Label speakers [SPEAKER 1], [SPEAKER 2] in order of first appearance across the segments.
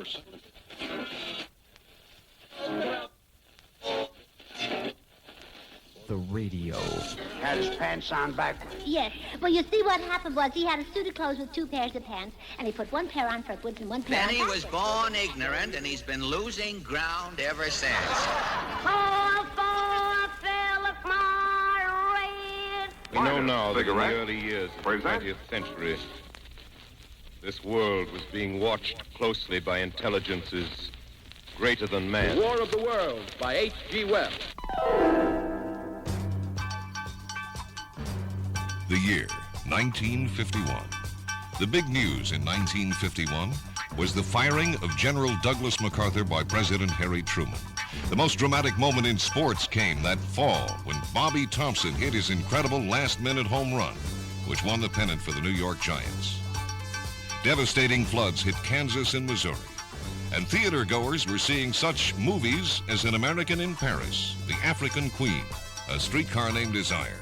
[SPEAKER 1] office.
[SPEAKER 2] The radio.
[SPEAKER 3] Had his pants on backwards.
[SPEAKER 4] Yes. Well, you see, what happened was he had a suit of clothes with two pairs of pants, and he put one pair on frontwards and one pair on
[SPEAKER 5] Benny
[SPEAKER 4] backwards.
[SPEAKER 5] was born ignorant, and he's been losing ground ever since.
[SPEAKER 6] We know now that in the early years of the 20th century, this world was being watched closely by intelligences greater than man.
[SPEAKER 1] The War of the Worlds by H.G. Wells.
[SPEAKER 7] The year, 1951. The big news in 1951 was the firing of General Douglas MacArthur by President Harry Truman. The most dramatic moment in sports came that fall when Bobby Thompson hit his incredible last-minute home run, which won the pennant for the New York Giants. Devastating floods hit Kansas and Missouri, and theater-goers were seeing such movies as An American in Paris, The African Queen, A Streetcar Named Desire,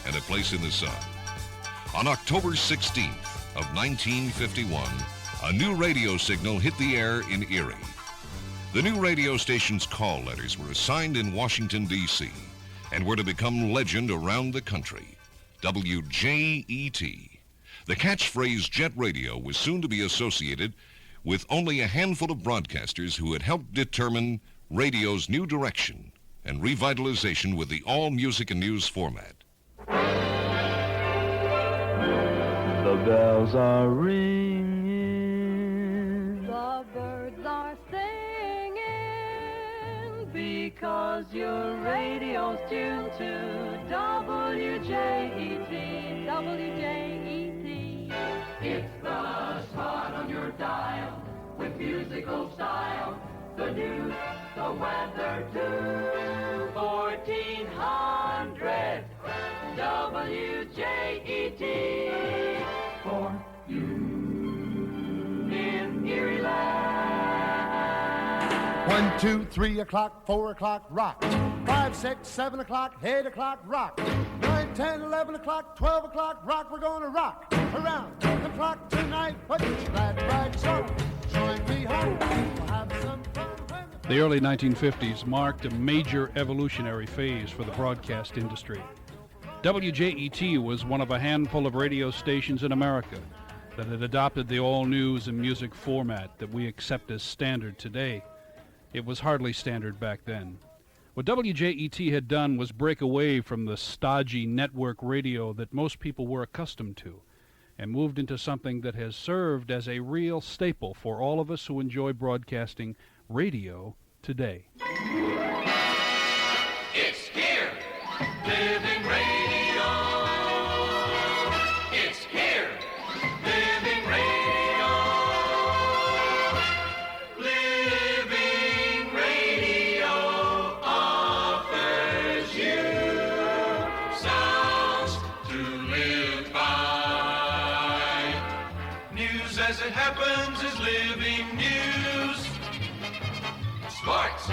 [SPEAKER 7] and A Place in the Sun. On October 16th of 1951, a new radio signal hit the air in Erie. The new radio station's call letters were assigned in Washington, D.C., and were to become legend around the country. WJET. The catchphrase Jet Radio was soon to be associated with only a handful of broadcasters who had helped determine radio's new direction and revitalization with the all-music and news format.
[SPEAKER 8] The bells are ringing,
[SPEAKER 9] the birds are singing, because your radio's tuned to WJET, WJET.
[SPEAKER 10] It's the spot on your dial with musical style, the news, the weather too. 1400 WJET for you in Erie land.
[SPEAKER 11] 1, 2, 3 o'clock, 4 o'clock, rock. 5, 6, 7 o'clock, 8 o'clock, rock. 9, 10, 11 o'clock, 12 o'clock, rock. We're gonna rock around the clock tonight. But it's glad ride song. Join me home. We'll have some fun.
[SPEAKER 12] The early 1950s marked a major evolutionary phase for the broadcast industry. WJET was one of a handful of radio stations in America that had adopted the all-news and music format that we accept as standard today. It was hardly standard back then. What WJET had done was break away from the stodgy network radio that most people were accustomed to and moved into something that has served as a real staple for all of us who enjoy broadcasting radio today.
[SPEAKER 10] It's here, Living Radio. It's here, Living Radio. Living Radio offers you sounds to live by. News as it happens is living news. Sports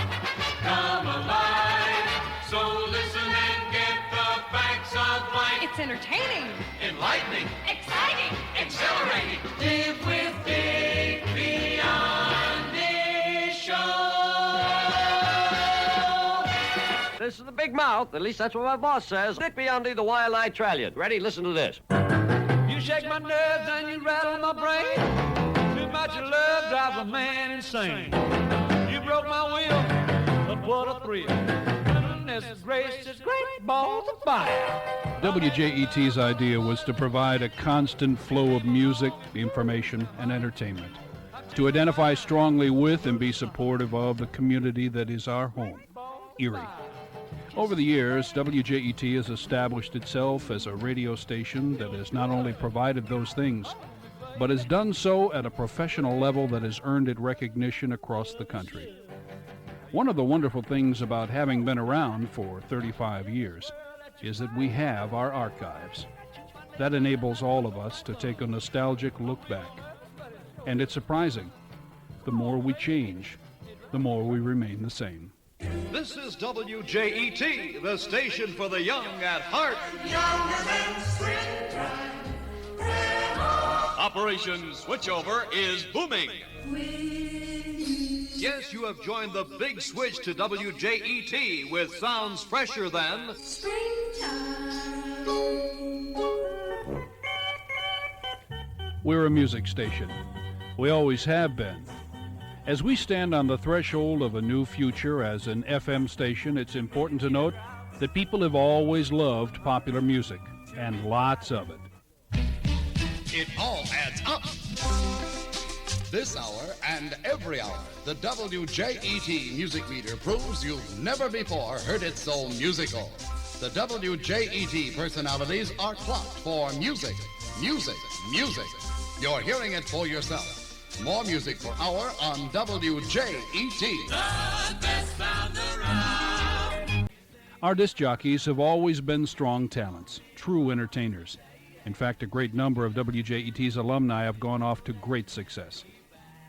[SPEAKER 10] come alive, so listen and get the facts of life.
[SPEAKER 9] It's entertaining,
[SPEAKER 10] Enlightening,
[SPEAKER 9] exciting,
[SPEAKER 10] exhilarating. Live with Big Beyond this show.
[SPEAKER 13] This is the big mouth. At least that's what my boss says. Dick Beyondy, the Wild-Eyed Trallion. Ready? Listen to this.
[SPEAKER 14] You shake my nerves and you rattle my brain. Too much of love drives a man insane. You broke my will, but what a thrill. Goodness gracious, great balls of fire.
[SPEAKER 12] WJET's idea was to provide a constant flow of music, information, and entertainment, to identify strongly with and be supportive of the community that is our home, Erie. Over the years, WJET has established itself as a radio station that has not only provided those things, but has done so at a professional level that has earned it recognition across the country. One of the wonderful things about having been around for 35 years is that we have our archives. That enables all of us to take a nostalgic look back. And it's surprising. The more we change, the more we remain the same.
[SPEAKER 15] This is WJET, the station for the young at heart.
[SPEAKER 10] Younger than springtime.
[SPEAKER 15] Operation Switchover is booming.
[SPEAKER 10] With
[SPEAKER 15] Yes, you have joined the big switch to WJET with sounds fresher than
[SPEAKER 12] We're a music station. We always have been. As we stand on the threshold of a new future as an FM station, it's important to note that people have always loved popular music, and lots of it.
[SPEAKER 16] It all adds up. This hour and every hour, the WJET music meter proves you've never before heard it so musical. The WJET personalities are clocked for music, music, music. You're hearing it for yourself. More music per hour on WJET.
[SPEAKER 10] The best sound around.
[SPEAKER 12] Our disc jockeys have always been strong talents, true entertainers. In fact, a great number of WJET's alumni have gone off to great success.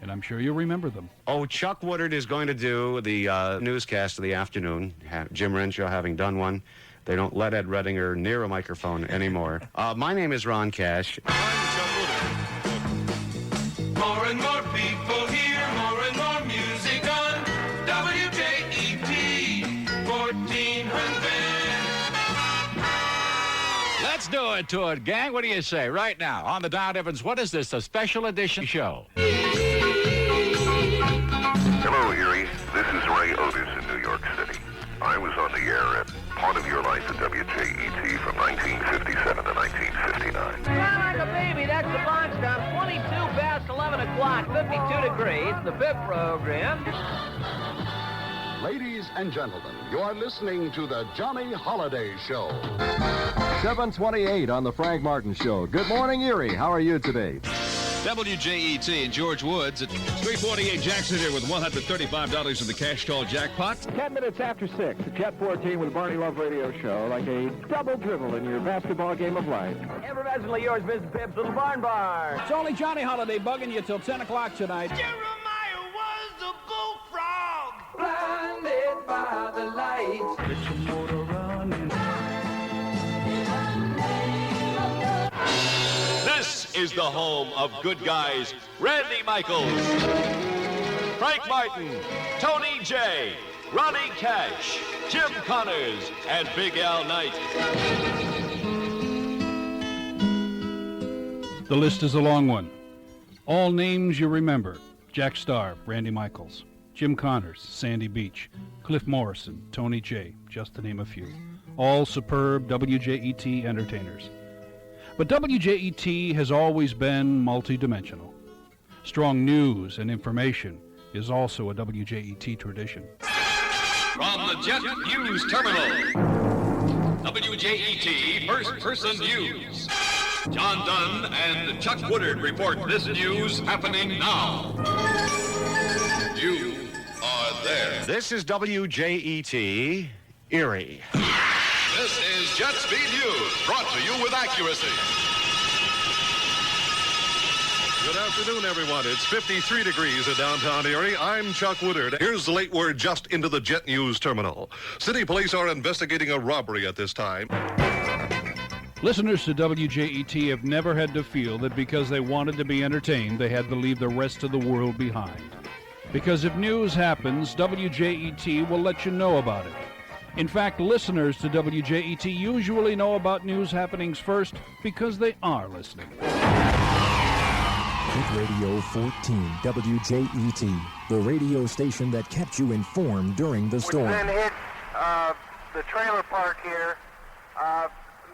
[SPEAKER 12] And I'm sure you'll remember them.
[SPEAKER 17] Oh, Chuck Woodard is going to do the newscast of the afternoon. Jim Renshaw having done one. They don't let Ed Redinger near a microphone anymore. My name is Ron Cash.
[SPEAKER 10] I'm Chuck Woodard. More and more people here, more and more music on WJET 1400.
[SPEAKER 18] Let's do it to it, gang. What do you say right now on the Don Evans? What is this? A special edition show.
[SPEAKER 19] Hello, Erie. This is Ray Otis in New York City. I was on the air at Part of Your Life at WJET from 1957 to 1959.
[SPEAKER 20] Fly like a baby, that's the launch time. 22 past 11 o'clock, 52 degrees, the fifth program.
[SPEAKER 16] Ladies and gentlemen, you are listening to the Johnny Holiday Show.
[SPEAKER 21] 7:28 on the Frank Martin Show. Good morning, Erie. How are you today?
[SPEAKER 22] WJET and George Woods at 348. Jackson here with $135 in the cash call jackpot.
[SPEAKER 23] 10 minutes after 6, the Jet 14 with the Barney Love Radio Show, like a double dribble in your basketball game of life.
[SPEAKER 20] Effervescently yours, Mr. Pips, Little Barn Bar.
[SPEAKER 18] It's only Johnny Holiday bugging you till 10 o'clock tonight.
[SPEAKER 10] Jeremiah was a bullfrog, blinded by the light. Get your motor running.
[SPEAKER 15] This is the home of good guys Randy Michaels, Frank Martin, Tony J, Ronnie Cash, Jim Connors, and Big Al Knight.
[SPEAKER 12] The list is a long one. All names you remember: Jack Starr, Randy Michaels, Jim Connors, Sandy Beach, Cliff Morrison, Tony J, just to name a few. All superb WJET entertainers. But WJET has always been multidimensional. Strong news and information is also a WJET tradition.
[SPEAKER 15] From the Jet News Terminal, WJET First Person News. John Dunn and Chuck Woodard report this news happening now. You are there.
[SPEAKER 17] This is WJET Erie.
[SPEAKER 15] This is Jet Speed News, brought to you with accuracy.
[SPEAKER 24] Good afternoon, everyone. It's 53 degrees in downtown Erie. I'm Chuck Woodard. Here's the late word just into the Jet News Terminal. City police are investigating a robbery at this time.
[SPEAKER 12] Listeners to WJET have never had to feel that because they wanted to be entertained, they had to leave the rest of the world behind. Because if news happens, WJET will let you know about it. In fact, listeners to WJET usually know about news happenings first because they are listening.
[SPEAKER 2] Hit Radio 14, WJET, the radio station that kept you informed during the storm.
[SPEAKER 25] We then hit the trailer park here.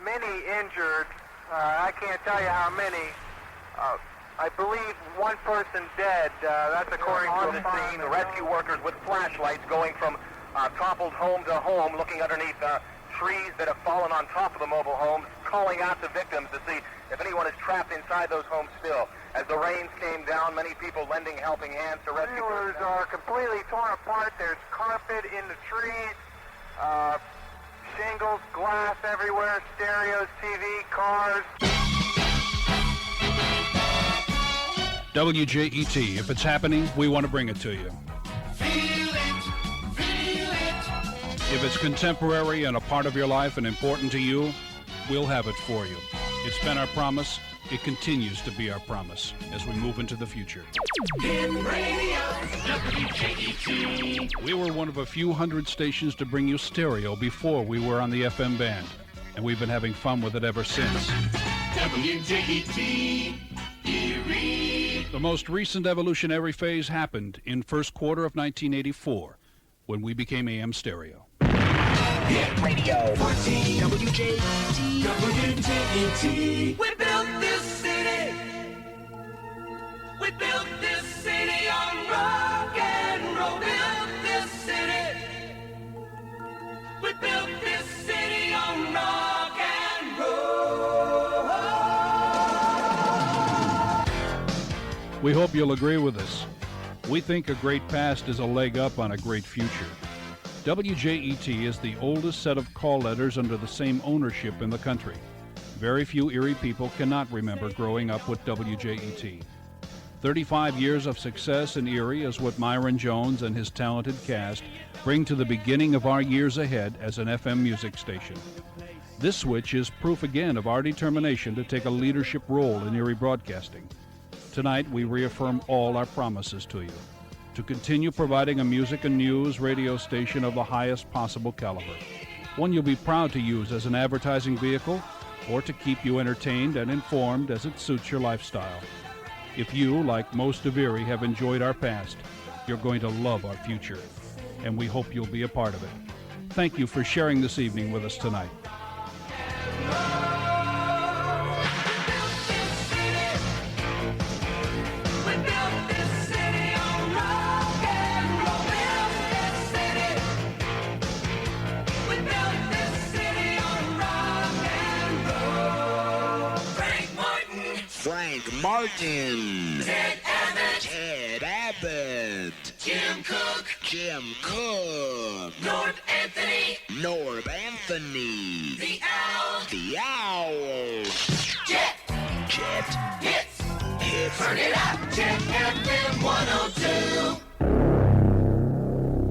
[SPEAKER 25] Many injured. I can't tell you how many. I believe one person dead. That's according to the scene. The rescue workers with flashlights going from toppled home to home, looking underneath trees that have fallen on top of the mobile homes, calling out to victims to see if anyone is trapped inside those homes still. As the rains came down, many people lending helping hands to rescue. Trailers are completely torn apart. There's carpet in the trees, shingles, glass everywhere, stereos, TV, cars.
[SPEAKER 12] WJET, if it's happening, we want to bring it to you. If it's contemporary and a part of your life and important to you, we'll have it for you. It's been our promise. It continues to be our promise as we move into the future.
[SPEAKER 10] Hit Radio. WJET.
[SPEAKER 12] We were one of a few hundred stations to bring you stereo before we were on the FM band, and we've been having fun with it ever since.
[SPEAKER 10] WJET, Erie.
[SPEAKER 12] The most recent evolutionary phase happened in first quarter of 1984, when we became AM stereo.
[SPEAKER 10] Hit Radio 14, WJET, WJET. We built this city. We built this city on rock and roll. Built this city. We built this city on rock and roll.
[SPEAKER 12] We hope you'll agree with us. We think a great past is a leg up on a great future. WJET is the oldest set of call letters under the same ownership in the country. Very few Erie people cannot remember growing up with WJET. 35 years of success in Erie is what Myron Jones and his talented cast bring to the beginning of our years ahead as an FM music station. This switch is proof again of our determination to take a leadership role in Erie broadcasting. Tonight, we reaffirm all our promises to you. To continue providing a music and news radio station of the highest possible caliber. One you'll be proud to use as an advertising vehicle or to keep you entertained and informed as it suits your lifestyle. If you, like most of Erie, have enjoyed our past, you're going to love our future, and we hope you'll be a part of it. Thank you for sharing this evening with us tonight.
[SPEAKER 10] Frank Martin, Ted Abbott, Jim Cook, North Anthony, the Owl, Jet Hits, turn it up, Jet FM 102.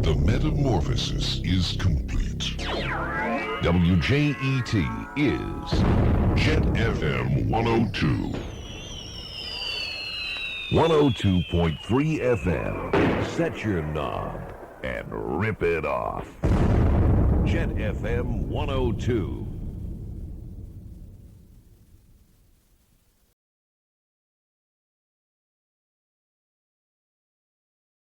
[SPEAKER 7] The metamorphosis is complete. WJET is Jet FM 102. 102.3 FM. Set your knob and rip it off. Jet FM 102.